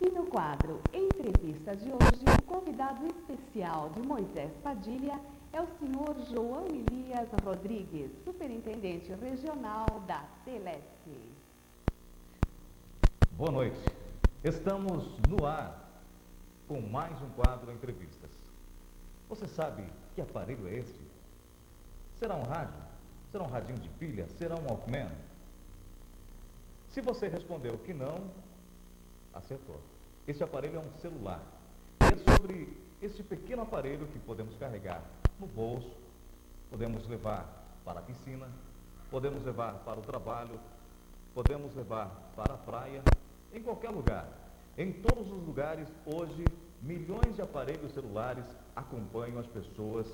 E no quadro Entrevista de hoje, o convidado especial de Moisés Padilha é o senhor João Elias Rodrigues, superintendente regional da Telesc. Boa noite. Estamos no ar com mais um quadro Entrevistas. Você sabe que aparelho é este? Será um rádio? Será um radinho de pilha? Será um Walkman? Se você respondeu que não, acertou. Esse aparelho é um celular. E é sobre esse pequeno aparelho que podemos carregar no bolso, podemos levar para a piscina, podemos levar para o trabalho, podemos levar para a praia, em qualquer lugar. Em todos os lugares, hoje, milhões de aparelhos celulares acompanham as pessoas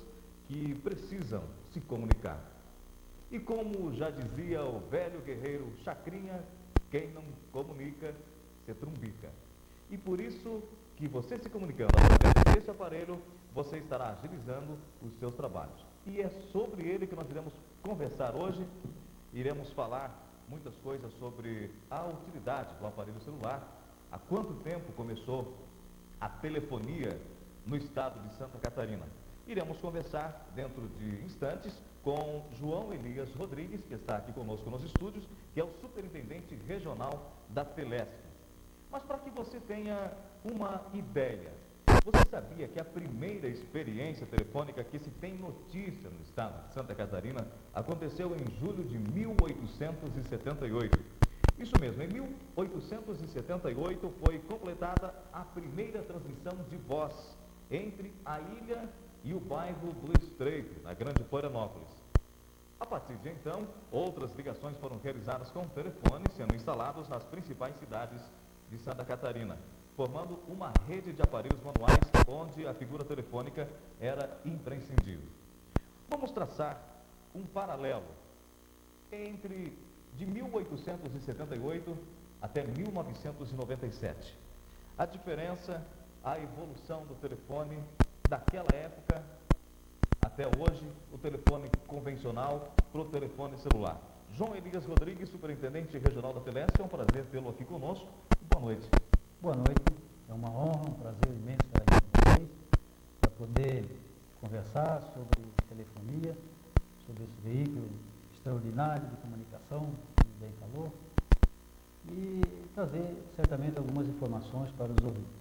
que precisam se comunicar. E como já dizia o velho guerreiro Chacrinha, quem não comunica, se trumbica. E por isso que você se comunicando através desse aparelho, você estará agilizando os seus trabalhos. E é sobre ele que nós iremos conversar hoje. Iremos falar muitas coisas sobre a utilidade do aparelho celular, há quanto tempo começou a telefonia no estado de Santa Catarina. Iremos conversar dentro de instantes com João Elias Rodrigues, que está aqui conosco nos estúdios, que é o superintendente regional da Telesc. Mas para que você tenha uma ideia, você sabia que a primeira experiência telefônica que se tem notícia no estado de Santa Catarina aconteceu em julho de 1878? Isso mesmo, em 1878 foi completada a primeira transmissão de voz entre a ilha e o bairro do Estreito, na Grande Florianópolis. A partir de então, outras ligações foram realizadas com telefones sendo instalados nas principais cidades de Santa Catarina, formando uma rede de aparelhos manuais onde a figura telefônica era imprescindível. Vamos traçar um paralelo entre de 1878 até 1997. A diferença, a evolução do telefone daquela época até hoje, o telefone convencional para o telefone celular. João Elias Rodrigues, superintendente regional da Telesc, é um prazer tê-lo aqui conosco. Boa noite. Boa noite, é uma honra, um prazer imenso estar aqui com vocês, para poder conversar sobre telefonia, sobre esse veículo extraordinário de comunicação, como bem falou, e trazer certamente algumas informações para os ouvintes.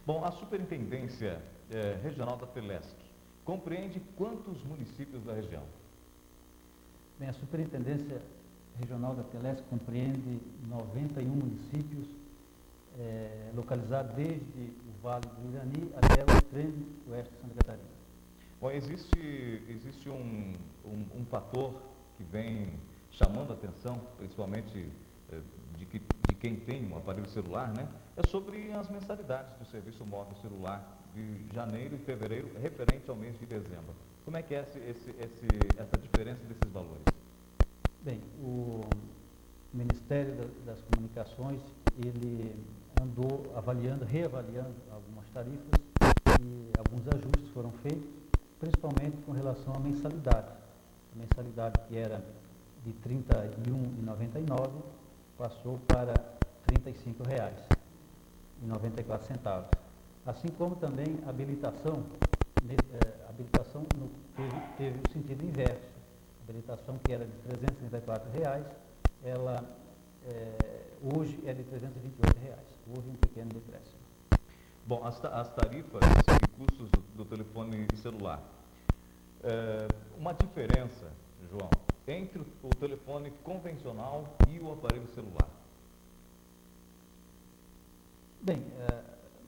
Bom, a superintendência regional da Telesc compreende quantos municípios da região? Bem, a Superintendência Regional da Telesc compreende 91 municípios localizados desde o Vale do Irani até o extremo oeste de Santa Catarina. Bom, existe um fator que vem chamando a atenção, principalmente de quem tem um aparelho celular, né? É sobre as mensalidades do serviço móvel celular de janeiro e fevereiro, referente ao mês de dezembro. Como é que é essa diferença desses valores? Bem, o Ministério das Comunicações, ele andou reavaliando algumas tarifas e alguns ajustes foram feitos, principalmente com relação à mensalidade. A mensalidade que era de R$ 31,99 passou para R$ 35,94. Assim como também a habilitação teve o sentido inverso. A habilitação que era de R$ 334, ela hoje é de R$ 328. Houve um pequeno decréscimo. Bom, as tarifas e custos do telefone celular. Uma diferença, João, entre o telefone convencional e o aparelho celular? Bem,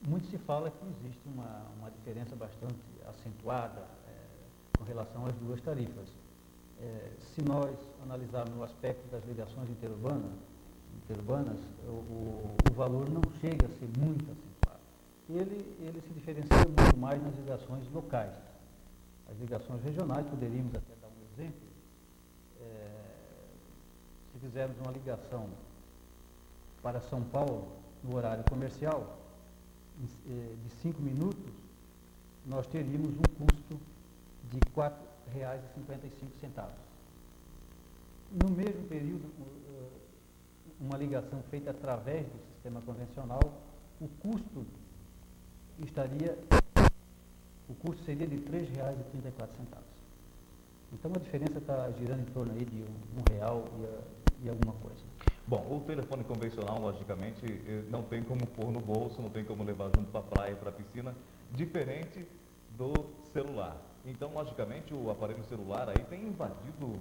muito se fala que existe uma diferença bastante acentuada com relação às duas tarifas. Se nós analisarmos o aspecto das ligações interurbanas, o valor não chega a ser muito acentuado. Ele se diferencia muito mais nas ligações locais. As ligações regionais, poderíamos até dar um exemplo, se fizermos uma ligação para São Paulo no horário comercial, de 5 minutos, nós teríamos um custo de R$ 4,55. No mesmo período, uma ligação feita através do sistema convencional o custo seria de R$ 3,34. Então a diferença está girando em torno aí de R$ 1 e alguma coisa. Bom, o telefone convencional, logicamente, não tem como pôr no bolso, não tem como levar junto para a praia, para a piscina, diferente do celular. Então, logicamente, o aparelho celular aí tem invadido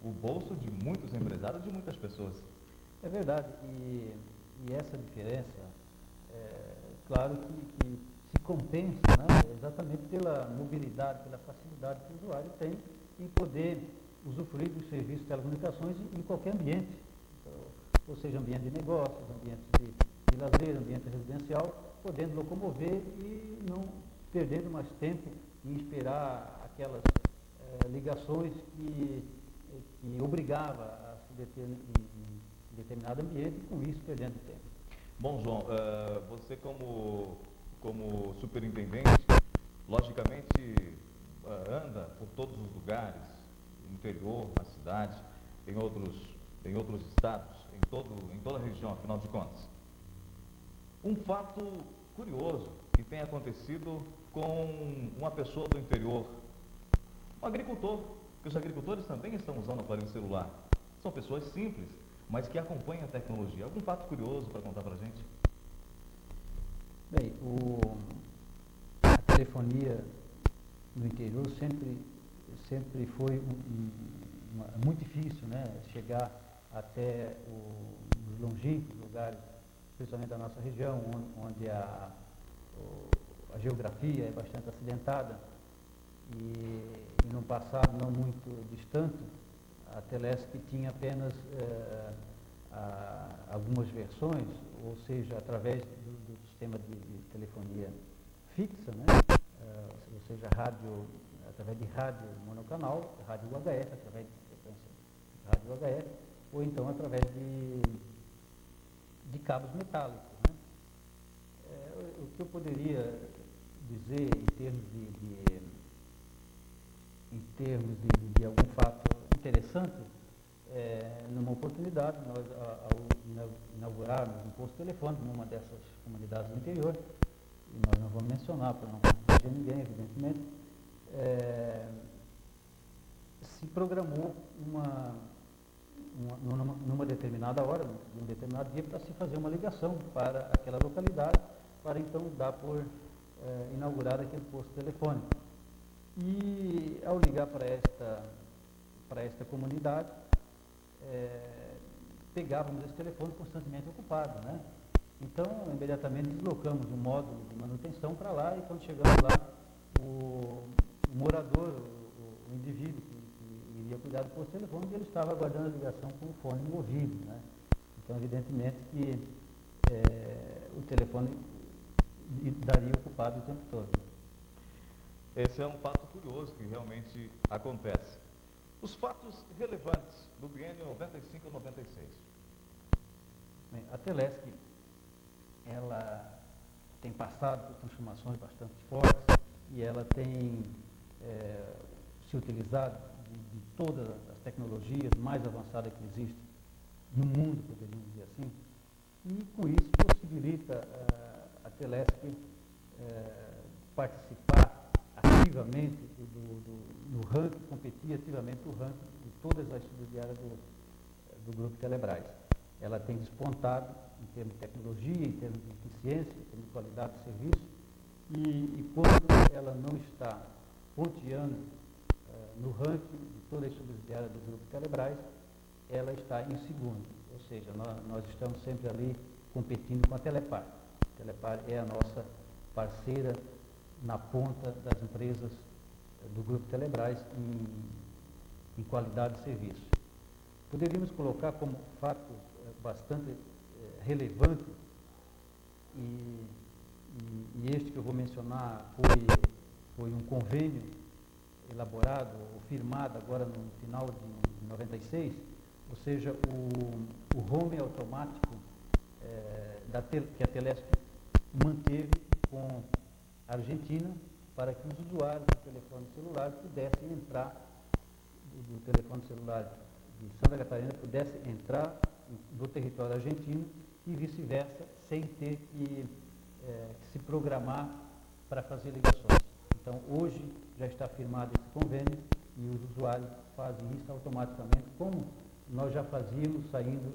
o bolso de muitos empresários, de muitas pessoas. É verdade, e essa diferença, claro que se compensa, né, exatamente pela mobilidade, pela facilidade que o usuário tem em poder usufruir dos serviços de telecomunicações em qualquer ambiente, ou seja, ambiente de negócios, ambiente de lazer, ambiente residencial, podendo locomover e não perdendo mais tempo em esperar aquelas ligações que obrigava a se deter em determinado ambiente e com isso perdendo tempo. Bom, João, você como superintendente, logicamente anda por todos os lugares, no interior, na cidade, em outros estados, em toda a região, afinal de contas. Um fato curioso que tem acontecido com uma pessoa do interior, um agricultor, que os agricultores também estão usando o aparelho celular. São pessoas simples, mas que acompanham a tecnologia. Algum fato curioso para contar para a gente? Bem, a telefonia no interior sempre foi muito difícil, né? Chegar até os longínquos lugares, principalmente da nossa região, onde a geografia é bastante acidentada e num passado não muito distante, a Telesc tinha apenas algumas versões, ou seja, através do sistema de telefonia fixa, né? Ou seja, através de rádio monocanal, rádio UHF, através de frequência de rádio UHF, ou então através de cabos metálicos. Né? O que eu poderia dizer em termos de algum fato interessante, numa oportunidade, nós, ao inaugurarmos um posto telefônico numa dessas comunidades do interior, e nós não vamos mencionar para não constranger ninguém, evidentemente, se programou numa determinada hora, num determinado dia, para se fazer uma ligação para aquela localidade, para então dar por inaugurar aquele posto telefônico. E ao ligar para esta comunidade, pegávamos esse telefone constantemente ocupado, né? Então, imediatamente deslocamos o módulo de manutenção para lá e quando chegamos lá, o morador, o indivíduo que iria cuidar do posto telefônico, ele estava aguardando a ligação com o fone no ouvido, né? Então, evidentemente que o telefone daria ocupado o tempo todo. Esse é um fato curioso que realmente acontece. Os fatos relevantes do biênio 95-96. Bem, a Telesc, ela tem passado por transformações bastante fortes e ela tem se utilizado de todas as tecnologias mais avançadas que existem no mundo, poderíamos dizer assim, e com isso possibilita a Telesc participar ativamente no ranking, competir ativamente no ranking de todas as subsidiárias do Grupo Telebrás. Ela tem despontado em termos de tecnologia, em termos de eficiência, em termos de qualidade de serviço, e quando ela não está ponteando no ranking de todas as subsidiárias do Grupo Telebrás, ela está em segundo, ou seja, nós estamos sempre ali competindo com a Telepar. A Telepar é a nossa parceira na ponta das empresas do Grupo Telebrás em qualidade de serviço. Poderíamos colocar como fato bastante relevante, e este que eu vou mencionar foi um convênio elaborado ou firmado agora no final de 96, ou seja, o roaming automático que a Telesc manteve com a Argentina para que os usuários do telefone celular pudessem entrar, do telefone celular de Santa Catarina, pudessem entrar no território argentino e vice-versa, sem ter que que se programar para fazer ligações. Então, hoje já está firmado esse convênio e os usuários fazem isso automaticamente, como nós já fazíamos saindo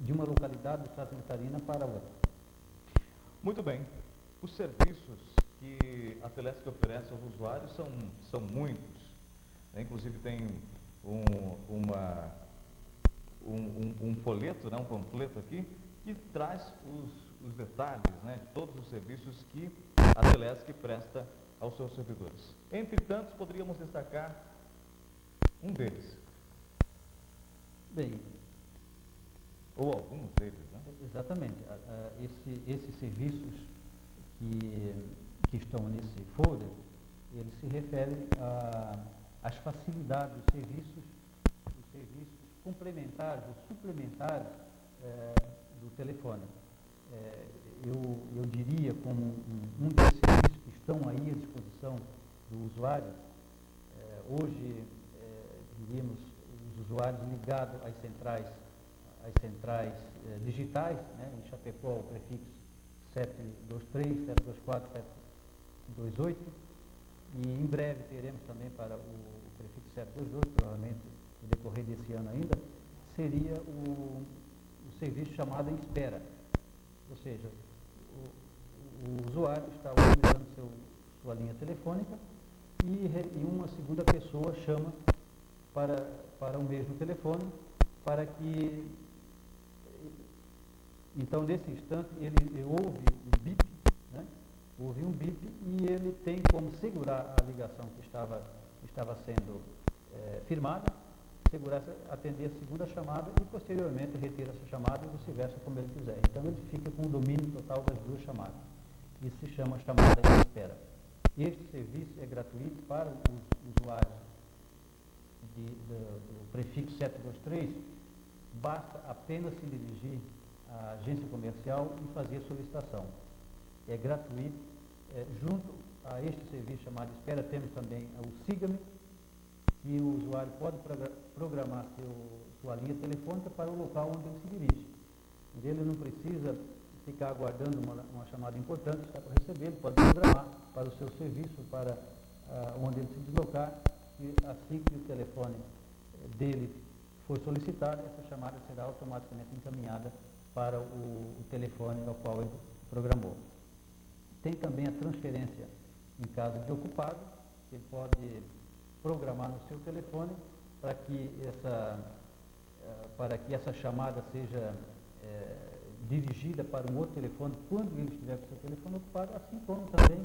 de uma localidade do estado de Santa Catarina para outra. Muito bem. Os serviços que a Telesc oferece aos usuários são muitos. Inclusive tem um folheto, um panfleto aqui, que traz os detalhes, de todos os serviços que a Telesc presta aos seus servidores. Entre tantos, poderíamos destacar um deles. Bem, ou alguns deles, né? Exatamente. Esses serviços que estão nesse folder, eles se referem às facilidades dos serviços complementares ou suplementares do telefone. Eu diria como um desses serviços que estão aí à disposição do usuário, hoje, diríamos, os usuários ligados às centrais digitais, em Chapecó, o prefixo 723, 724, 728, e em breve teremos também para o prefixo 722, provavelmente no decorrer desse ano ainda, seria o serviço chamado em espera. Ou seja, o usuário está utilizando sua linha telefônica e uma segunda pessoa chama para o mesmo telefone, para que, então, nesse instante, ele ouve um bip, e ele tem como segurar a ligação que estava sendo firmada, atender a segunda chamada e, posteriormente, reter essa chamada e vice-versa, como ele quiser. Então, ele fica com o domínio total das duas chamadas. Isso se chama chamada em espera. Este serviço é gratuito para os usuários do prefixo 723, basta apenas se dirigir à agência comercial e fazer a solicitação. É gratuito. Junto a este serviço chamado espera, temos também o Siga-me, que o usuário pode programar sua linha telefônica para o local onde ele se dirige. Ele não precisa ficar aguardando uma chamada importante, está para receber, ele pode programar para o seu serviço, para onde ele se deslocar, e assim que o telefone dele for solicitado, essa chamada será automaticamente encaminhada para o telefone ao qual ele programou. Tem também a transferência em caso de ocupado, que ele pode programar no seu telefone para que essa chamada seja dirigida para um outro telefone quando ele estiver com o seu telefone ocupado, assim como também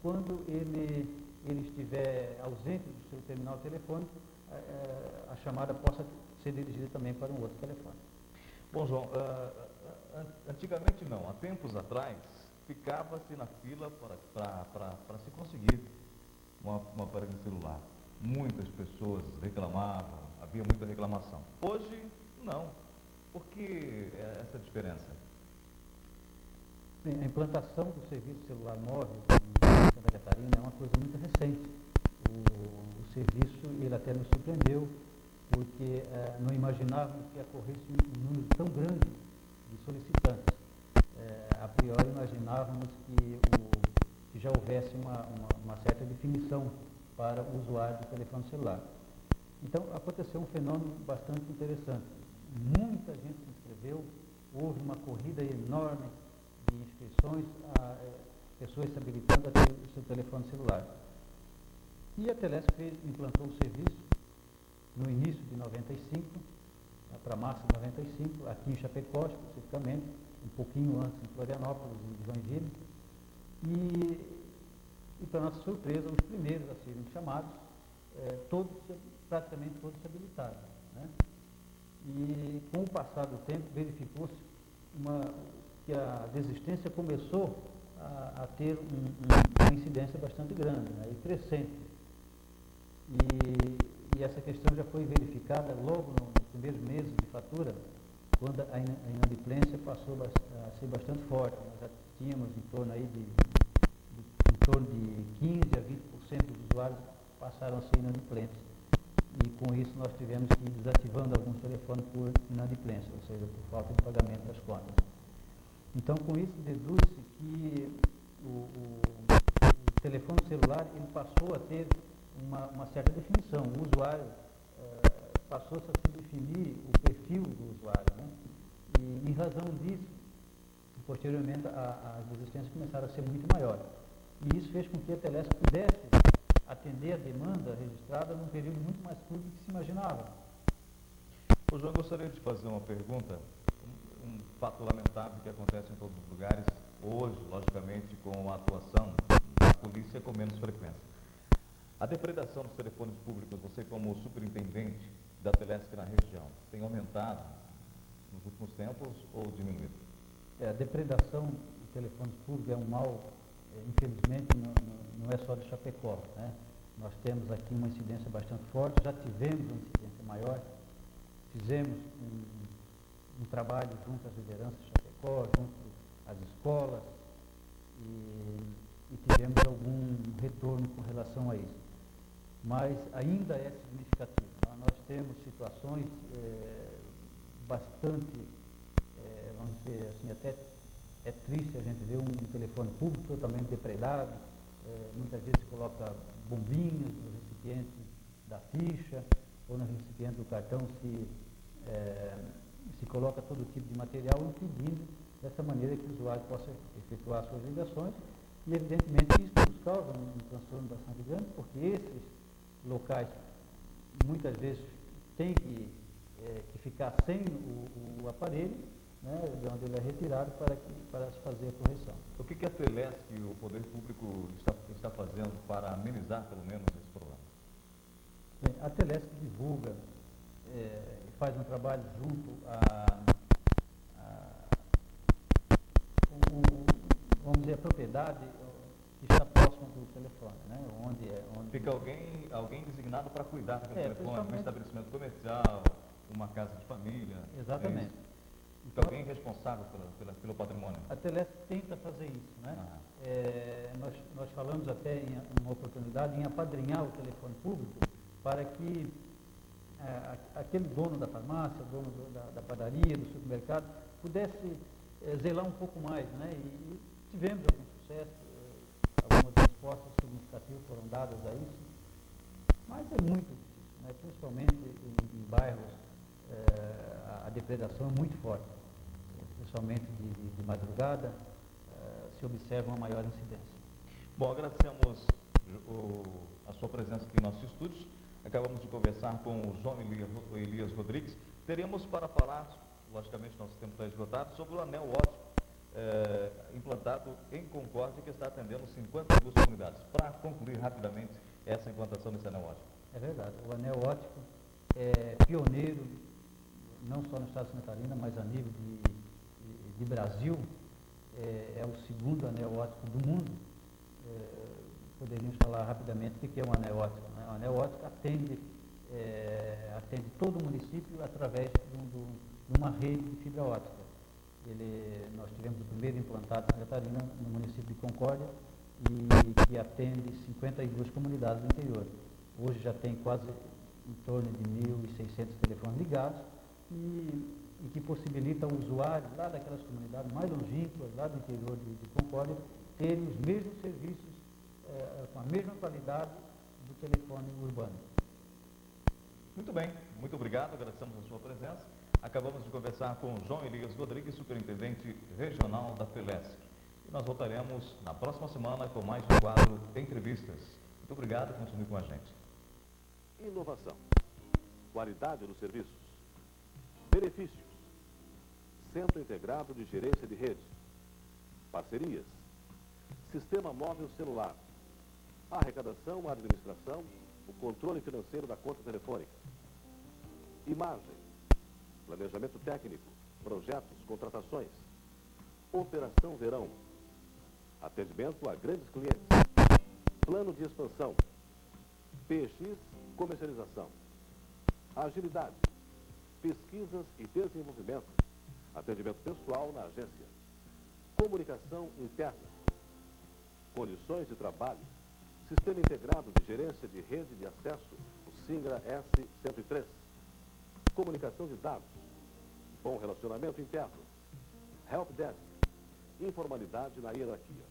quando ele estiver ausente do seu terminal telefônico, a chamada possa ser dirigida também para um outro telefone. Bom, João, antigamente não, há tempos atrás, ficava-se na fila para se conseguir um aparelho celular. Muitas pessoas reclamavam, havia muita reclamação. Hoje, não. Por que essa diferença? Bem, a implantação do serviço celular móvel em Santa Catarina é uma coisa muito recente. O serviço, ele até nos surpreendeu, porque não imaginávamos que ocorresse um número tão grande de solicitantes. A priori, imaginávamos que já houvesse uma certa definição para o usuário do telefone celular. Então, aconteceu um fenômeno bastante interessante. Muita gente se inscreveu, houve uma corrida enorme de inscrições, pessoas se habilitando a ter o seu telefone celular. E a Telesc implantou o serviço no início de 95, para março de 95, aqui em Chapecó, especificamente, um pouquinho antes em Florianópolis e Joinville. E para nossa surpresa, os primeiros a serem chamados, praticamente todos se habilitaram. E com o passar do tempo, verificou-se que a desistência começou a ter uma incidência bastante grande, e crescente. E essa questão já foi verificada logo nos primeiros meses de fatura, quando a inadimplência passou a ser bastante forte. Nós já tínhamos em torno de 15% a 20% dos usuários passaram a ser inadimplentes. E com isso nós tivemos que ir desativando alguns telefones por inadimplência, ou seja, por falta de pagamento das contas. Então, com isso, deduz-se que o telefone celular ele passou a ter uma certa definição. O usuário passou-se a se definir o perfil do usuário, né? E, em razão disso, posteriormente, as resistências começaram a ser muito maiores. E isso fez com que a Telesp pudesse atender a demanda registrada num período muito mais curto do que se imaginava. Ô João, gostaria de fazer uma pergunta. Um fato lamentável que acontece em todos os lugares, hoje, logicamente, com a atuação da polícia com menos frequência. A depredação dos telefones públicos, você como superintendente da Telesp na região, tem aumentado nos últimos tempos ou diminuído? A depredação de telefones públicos é um mal, infelizmente, não é só de Chapecó, né? Nós temos aqui uma incidência bastante forte, já tivemos uma incidência maior, fizemos um trabalho junto às lideranças de Chapecó, junto às escolas, e tivemos algum retorno com relação a isso. Mas ainda é significativo. Nós temos situações bastante, vamos dizer assim, até é triste a gente ver um telefone público totalmente depredado. Muitas vezes se coloca bombinhas no recipiente da ficha, ou no recipiente do cartão se coloca todo tipo de material, impedindo dessa maneira que o usuário possa efetuar suas ligações. E, evidentemente, isso nos causa um transtorno bastante grande, porque esses locais, muitas vezes, têm que ficar sem o aparelho, né, de onde ele é retirado para se fazer a correção. O que a Telesp e o Poder Público está fazendo para amenizar, pelo menos, esse problema? Bem, a Telesp divulga, faz um trabalho junto vamos dizer, a propriedade que está próxima do telefone, né? Onde fica alguém designado para cuidar do telefone, um estabelecimento comercial, uma casa de família. Exatamente. Então, alguém responsável pelo patrimônio. A Telesp tenta fazer isso, né? Nós falamos até em uma oportunidade em apadrinhar o telefone público para que aquele dono da farmácia, dono da padaria, do supermercado, pudesse zelar um pouco mais, né? E tivemos algum sucesso, algumas respostas significativas foram dadas a isso, mas é muito difícil, né? Principalmente em bairros, a depredação é muito forte, principalmente de madrugada, se observa uma maior incidência. Bom, agradecemos a sua presença aqui em nossos estúdios. Acabamos de conversar com o João Elias Rodrigues. Teríamos para falar, logicamente nosso tempo está esgotado, sobre o anel óptico implantado em Concórdia, que está atendendo 52 comunidades. Para concluir rapidamente essa implantação desse anel óptico. É verdade, o anel óptico é pioneiro, não só no estado de Santa Catarina, mas a nível de Brasil. É o segundo anel óptico do mundo. Poderíamos falar rapidamente o que é um anel óptico, né? O anel óptico atende todo o município através de uma rede de fibra óptica. Nós tivemos o primeiro implantado em Santa Catarina, no município de Concórdia, e que atende 52 comunidades do interior. Hoje já tem quase em torno de 1.600 telefones ligados e que possibilita ao usuário lá daquelas comunidades mais longínquas, lá do interior de Concórdia, terem os mesmos serviços com a mesma qualidade do telefone urbano. Muito bem, muito obrigado, agradecemos a sua presença. Acabamos de conversar com o João Elias Rodrigues, superintendente regional da Telesp. E nós voltaremos na próxima semana com mais um quadro Entrevistas. Muito obrigado, continue com a gente. Inovação, qualidade dos serviços, benefícios, Centro Integrado de Gerência de Rede, parcerias, Sistema Móvel Celular, arrecadação, administração, o controle financeiro da conta telefônica, imagem, planejamento técnico, projetos, contratações, operação verão, atendimento a grandes clientes, plano de expansão, PX, comercialização, agilidade, pesquisas e desenvolvimento, atendimento pessoal na agência, comunicação interna, condições de trabalho, Sistema Integrado de Gerência de Rede de Acesso, o SINGRA S103, comunicação de dados, bom relacionamento interno, helpdesk, informalidade na hierarquia.